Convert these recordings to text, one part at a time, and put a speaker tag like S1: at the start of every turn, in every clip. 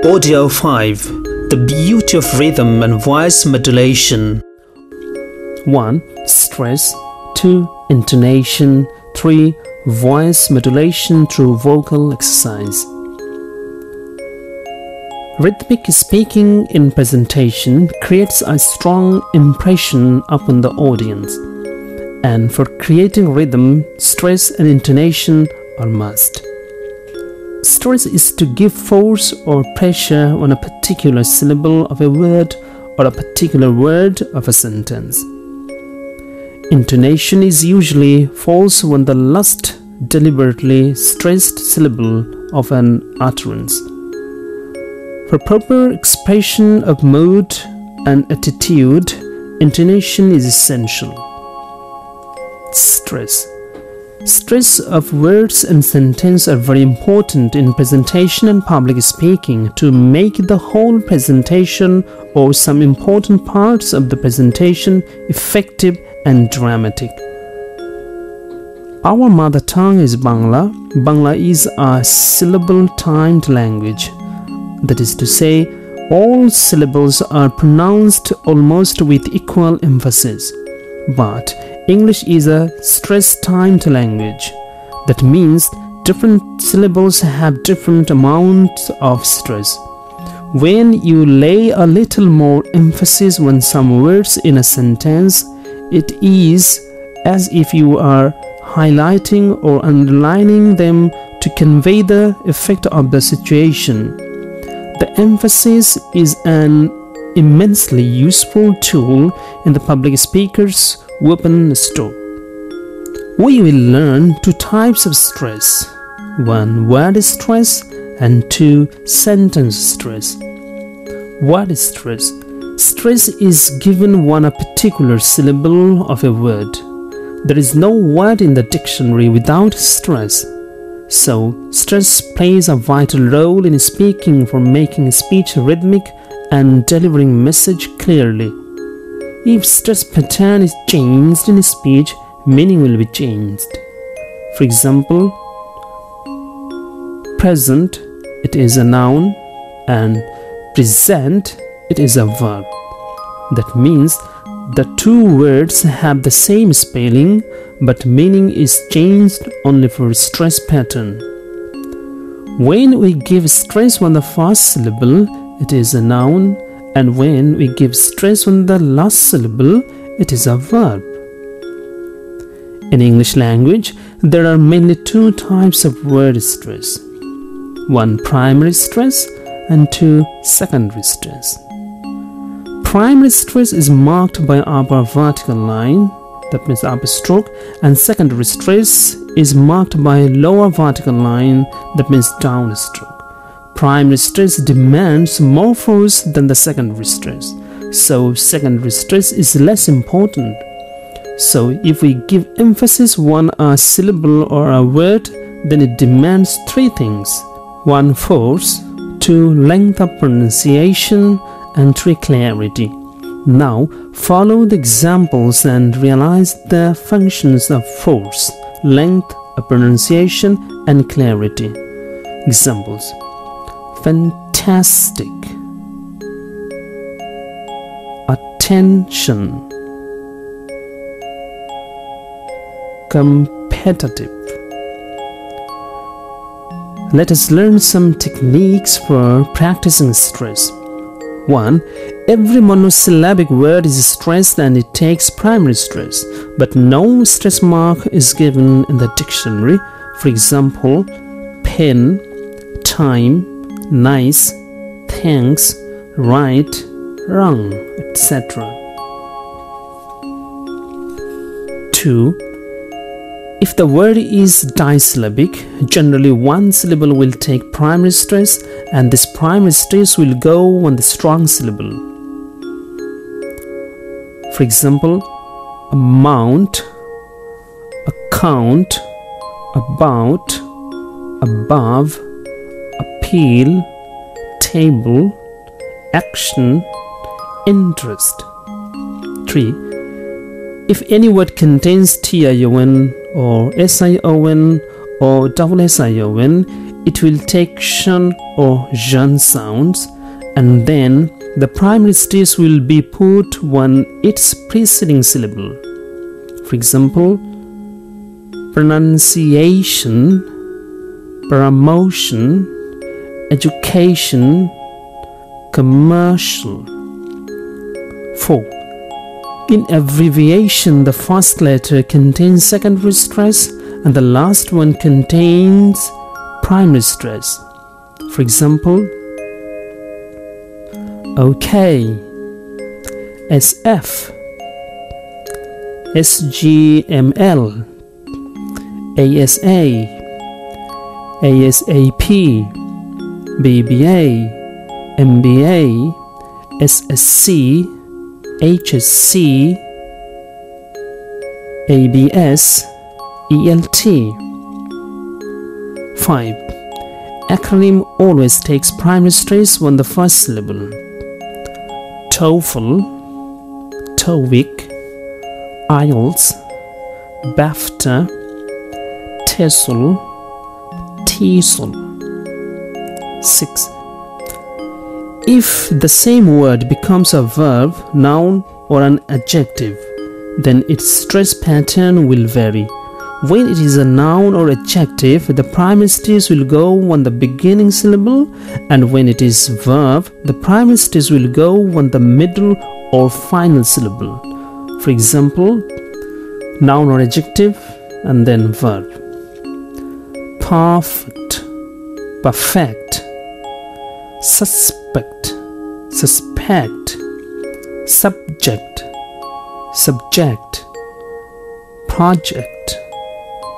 S1: Audio 5. The beauty of rhythm and voice modulation.
S2: 1. Stress. 2. Intonation. 3. Voice modulation through vocal exercise. Rhythmic speaking in presentation creates a strong impression upon the audience. And for creating rhythm, stress and intonation are must. Stress is to give force or pressure on a particular syllable of a word or a particular word of a sentence. Intonation is usually false when the last, deliberately stressed syllable of an utterance. For proper expression of mood and attitude, intonation is essential. Stress. Stress of words and sentence are very important in presentation and public speaking to make the whole presentation or some important parts of the presentation effective and dramatic. Our mother tongue is Bangla. Bangla is a syllable-timed language. That is to say, all syllables are pronounced almost with equal emphasis. But English is a stress-timed language. That means different syllables have different amounts of stress. When you lay a little more emphasis on some words in a sentence, it is as if you are highlighting or underlining them to convey the effect of the situation. The emphasis is an immensely useful tool in the public speaker's weapon store. We will learn two types of stress. 1. Word stress and 2. Sentence stress. Word stress. Stress is given on a particular syllable of a word. There is no word in the dictionary without stress. So, stress plays a vital role in speaking for making speech rhythmic and delivering message clearly. If stress pattern is changed in speech, meaning will be changed. For example, present, it is a noun, and present, it is a verb. That means the two words have the same spelling, but meaning is changed only for stress pattern. When we give stress on the first syllable, it is a noun, and when we give stress on the last syllable, it is a verb. In English language, there are mainly two types of word stress. 1. Primary stress and 2. Secondary stress. Primary stress is marked by upper vertical line, that means upper stroke, and secondary stress is marked by lower vertical line, that means down stroke. Primary stress demands more force than the secondary stress, so secondary stress is less important. So if we give emphasis on a syllable or a word, then it demands three things. 1. Force, 2. Length of pronunciation, and 3. Clarity. Now follow the examples and realize the functions of force, length of pronunciation, and clarity. Examples: fantastic, attention, competitive. Let us learn some techniques for practicing stress. 1. Every monosyllabic word is stressed and it takes primary stress, but no stress mark is given in the dictionary. For example, pen, time, nice, thanks, right, wrong, etc. 2. If the word is disyllabic, generally one syllable will take primary stress and this primary stress will go on the strong syllable. For example, amount, account, about, above, appeal, table, action, interest. 3. If any word contains tion or sion or double sion, it will take shun or zhan sounds, and then the primary stress will be put on its preceding syllable. For example, pronunciation, promotion, education, commercial. 4. In abbreviation, the first letter contains secondary stress and the last one contains primary stress. For example, OK, SF, SGML, ASA, ASAP, BBA, MBA, SSC, HSC, ABS, ELT. 5. Acronym always takes primary stress on the first syllable. TOEFL, TOEIC, IELTS, BAFTA, TESOL, TESOL. 6. If the same word becomes a verb, noun, or an adjective, then its stress pattern will vary. When it is a noun or adjective, the primary stress will go on the beginning syllable, and when it is verb, the primary stress will go on the middle or final syllable. For example, noun or adjective and then verb. Perfect, perfect, suspect, suspect, subject, subject, project,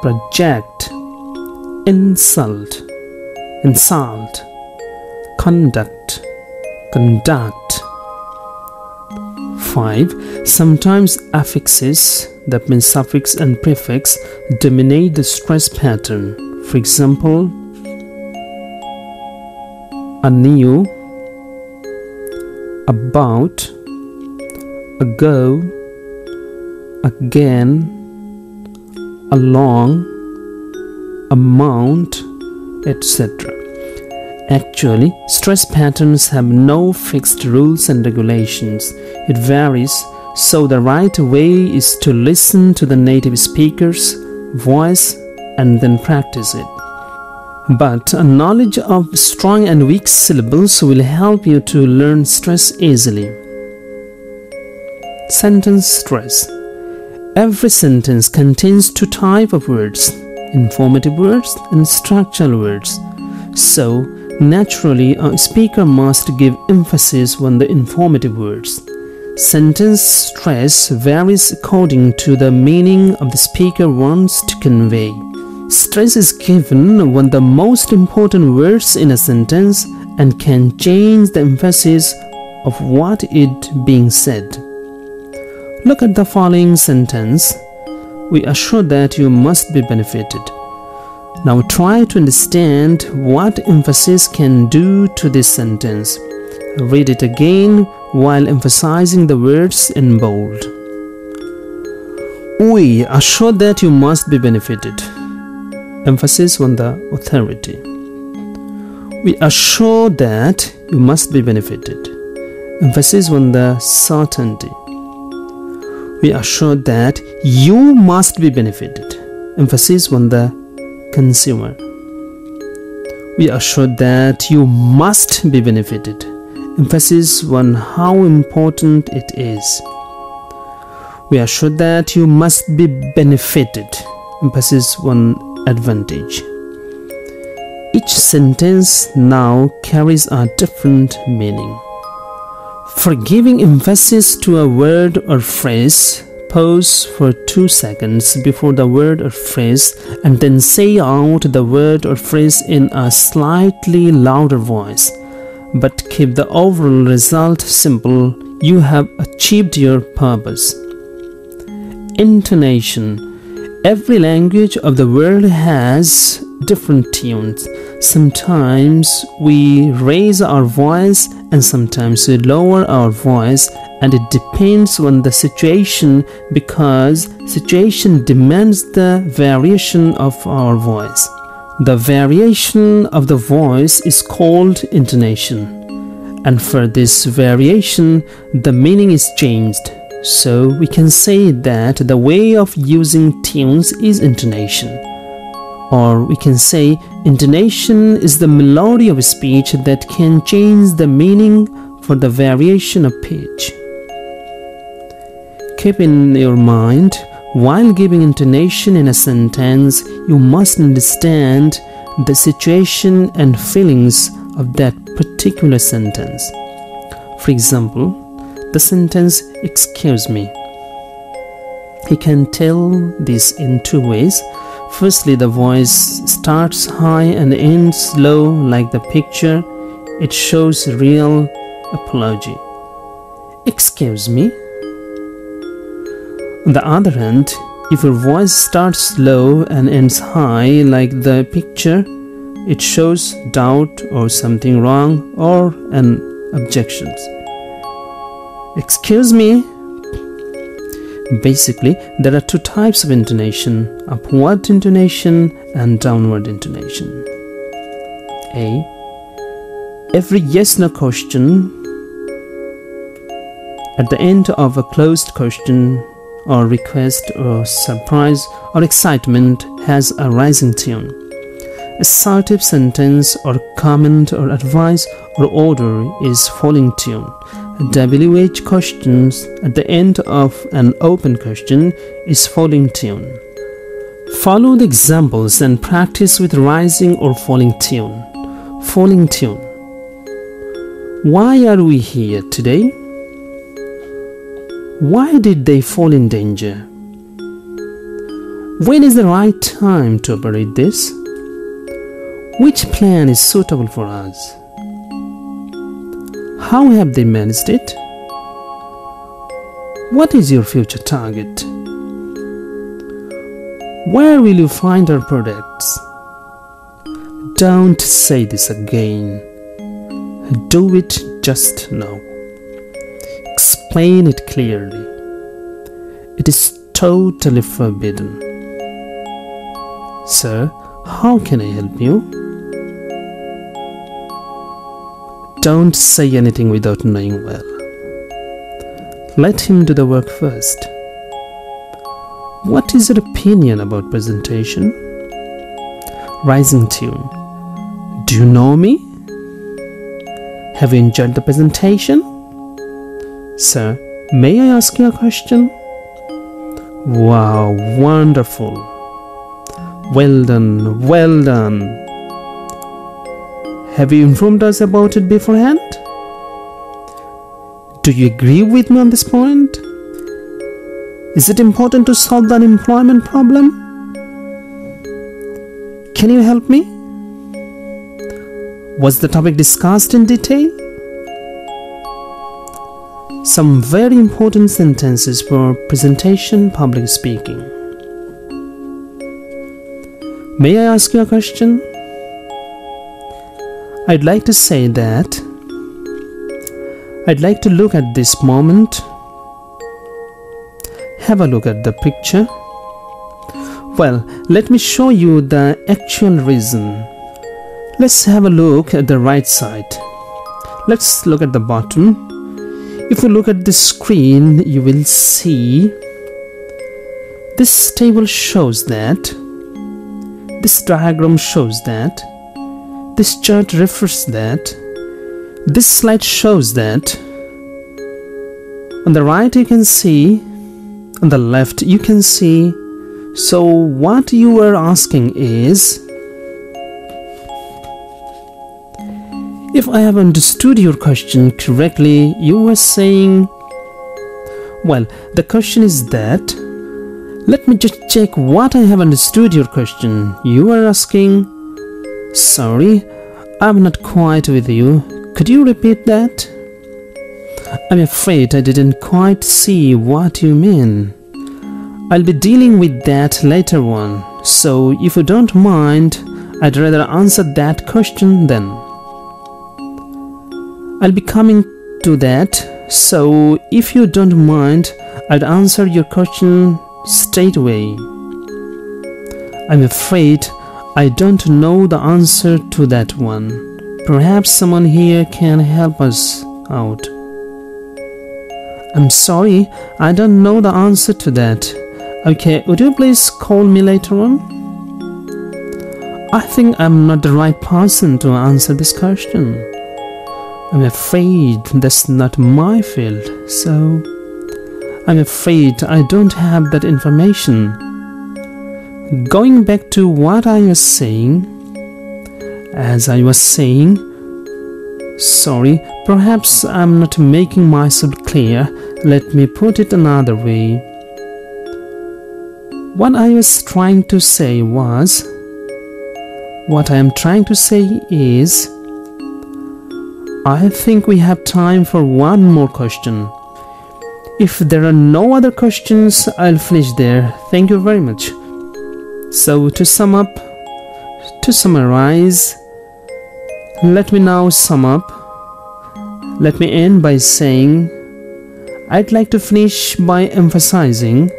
S2: project, insult, insult, conduct, conduct. 5. Sometimes affixes, that means suffix and prefix, dominate the stress pattern. For example, anew, about, ago, again, along, amount, etc. Actually, stress patterns have no fixed rules and regulations. It varies, so the right way is to listen to the native speaker's voice and then practice it. But a knowledge of strong and weak syllables will help you to learn stress easily. Sentence stress. Every sentence contains two types of words, informative words and structural words. So, naturally, a speaker must give emphasis on the informative words. Sentence stress varies according to the meaning of the speaker wants to convey. Stress is given on the most important words in a sentence and can change the emphasis of what is being said. Look at the following sentence. We are sure that you must be benefited. Now try to understand what emphasis can do to this sentence. Read it again while emphasizing the words in bold. We are sure that you must be benefited. Emphasis on the authority. We are sure that you must be benefited. Emphasis on the certainty. We are sure that you must be benefited. Emphasis on the consumer. We are sure that you must be benefited. Emphasis on how important it is. We are sure that you must be benefited. Emphasis on advantage. Each sentence now carries a different meaning. For giving emphasis to a word or phrase, pause for 2 seconds before the word or phrase and then say out the word or phrase in a slightly louder voice. But keep the overall result simple. You have achieved your purpose. Intonation. Every language of the world has different tunes. Sometimes we raise our voice and sometimes we lower our voice, and it depends on the situation because situation demands the variation of our voice. The variation of the voice is called intonation, and for this variation, the meaning is changed. So we can say that the way of using tunes is intonation. Or we can say intonation is the melody of speech that can change the meaning for the variation of pitch. Keep in your mind, while giving intonation in a sentence, you must understand the situation and feelings of that particular sentence. For example, the sentence, "Excuse me." You can tell this in two ways. Firstly, the voice starts high and ends low like the picture. It shows real apology. "Excuse me." On the other hand, if your voice starts low and ends high like the picture, it shows doubt or something wrong or an objection. "Excuse me." Basically, there are two types of intonation: upward intonation and downward intonation. A. Every yes-no question at the end of a closed question or request or surprise or excitement has a rising tune. Assertive sentence or comment or advice or order is falling tune. WH questions at the end of an open question is falling tune. Follow the examples and practice with rising or falling tune. Falling tune. Why are we here today? Why did they fall in danger? When is the right time to operate this? Which plan is suitable for us? How have they managed it? What is your future target? Where will you find our products? Don't say this again. Do it just now. Explain it clearly. It is totally forbidden. Sir, how can I help you? Don't say anything without knowing well. Let him do the work first. What is your opinion about presentation? Rising tune. Do you know me? Have you enjoyed the presentation? Sir, may I ask you a question? Wow, wonderful. Well done, well done. Have you informed us about it beforehand? Do you agree with me on this point? Is it important to solve the unemployment problem? Can you help me? Was the topic discussed in detail? Some very important sentences for presentation public speaking. May I ask you a question? I'd like to say that I'd like to look at this moment. Have a look at the picture. Well, let me show you the actual reason. Let's have a look at the right side. Let's look at the bottom. If you look at the screen, you will see this table shows that, this diagram shows that, this chart refers that, this slide shows that. On the right you can see, on the left you can see. So what you are asking is, if I have understood your question correctly, you are saying, well, the question is that, let me just check what I have understood your question. You are asking, sorry, I'm not quite with you. Could you repeat that? I'm afraid I didn't quite see what you mean. I'll be dealing with that later on. So if you don't mind, I'd rather answer that question then. I'll be coming to that. So if you don't mind, I'd answer your question straight away. I'm afraid I don't know the answer to that one. Perhaps someone here can help us out. I'm sorry, I don't know the answer to that. Okay, would you please call me later on? I think I'm not the right person to answer this question. I'm afraid that's not my field, so I'm afraid I don't have that information. Going back to what I was saying, sorry, perhaps I'm not making myself clear. Let me put it another way. What I am trying to say is, I think we have time for one more question. If there are no other questions, I'll finish there. Thank you very much. So to summarize, let me now sum up. Let me end by saying, I'd like to finish by emphasizing.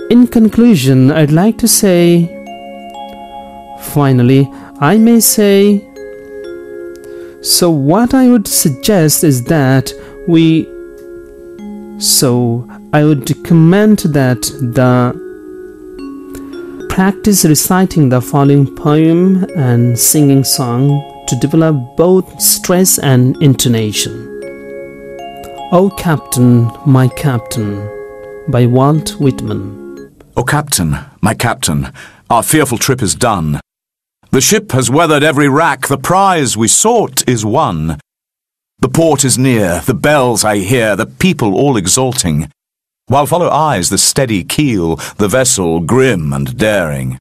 S2: In conclusion, I'd like to say, finally, I may say, so what I would suggest is that I would commend that the practice reciting the following poem and singing song to develop both stress and intonation. O Captain, My Captain by Walt Whitman.
S3: O Captain, my Captain, our fearful trip is done. The ship has weathered every rack, the prize we sought is won. The port is near, the bells I hear, the people all exulting, while follow eyes the steady keel, the vessel grim and daring.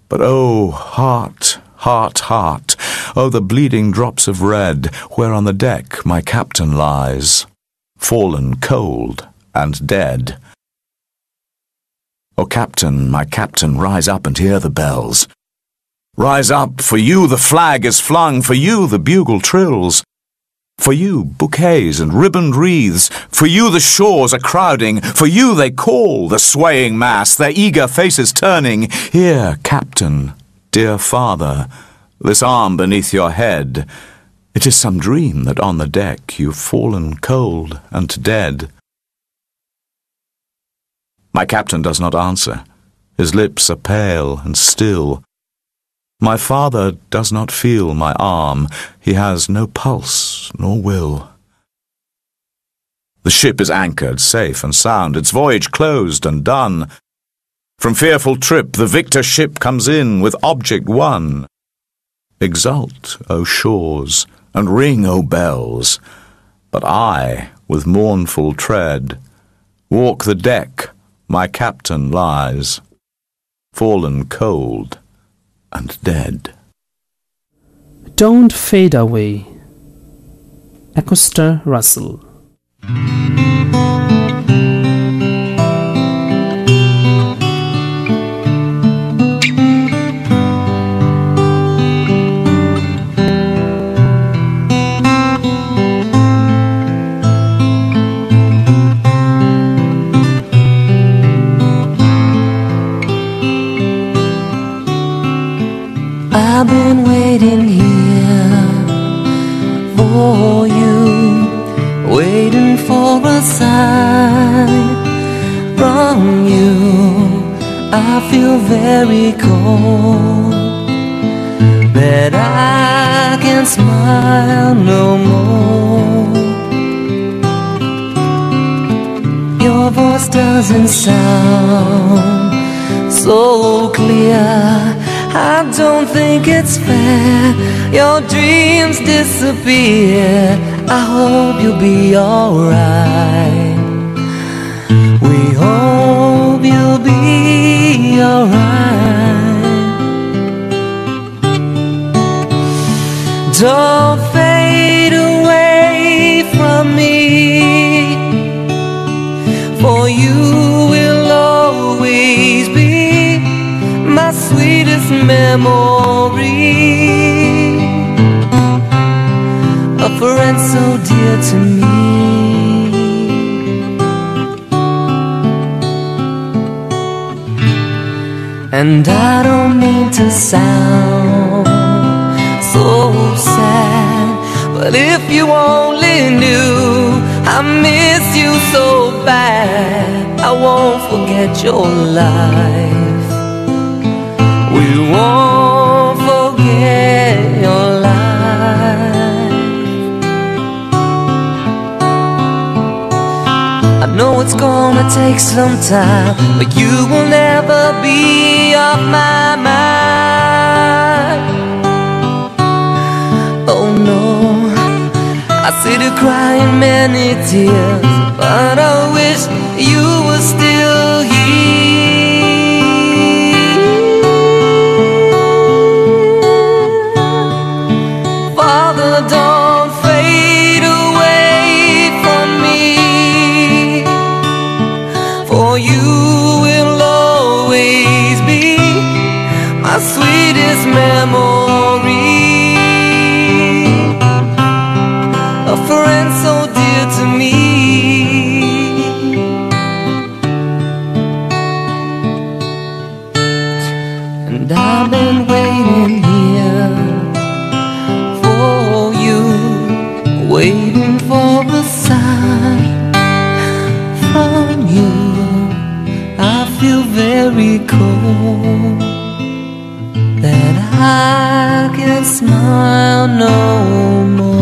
S3: But oh, heart, heart, heart, oh, the bleeding drops of red, where on the deck my captain lies, fallen cold and dead. O Captain, my Captain, rise up and hear the bells. Rise up, for you the flag is flung, for you the bugle trills. For you, bouquets and ribboned wreaths, for you the shores are crowding, for you they call, the swaying mass, their eager faces turning. Here, Captain, dear father, this arm beneath your head, it is some dream that on the deck you've fallen cold and dead. My captain does not answer, his lips are pale and still. My father does not feel my arm, he has no pulse nor will. The ship is anchored, safe and sound, its voyage closed and done. From fearful trip the victor ship comes in with object won. Exult, O shores, and ring, O bells, but I, with mournful tread, walk the deck my captain lies, fallen cold and dead.
S2: Don't fade away. Acosta Russell.
S4: I've been waiting here for you, waiting for a sign from you. I feel very cold, that I can smile no more. Your voice doesn't sound so clear. I don't think it's fair, your dreams disappear. I hope you'll be alright. We hope you'll be alright. Don't fade away from me, for you will always be my sweetest memory, a friend so dear to me. And I don't mean to sound so sad, but if you only knew I miss you so bad, I won't forget your life. We won't forget your life. I know it's gonna take some time, but you will never be off my mind. Oh no, I see you crying many tears, but I wish you were still here. Father, don't fade away from me, for you will always be my sweetest memory. A friend so dear to me. And I've been waiting here for you, waiting for a sign from you. I feel very cold, that I can smile no more.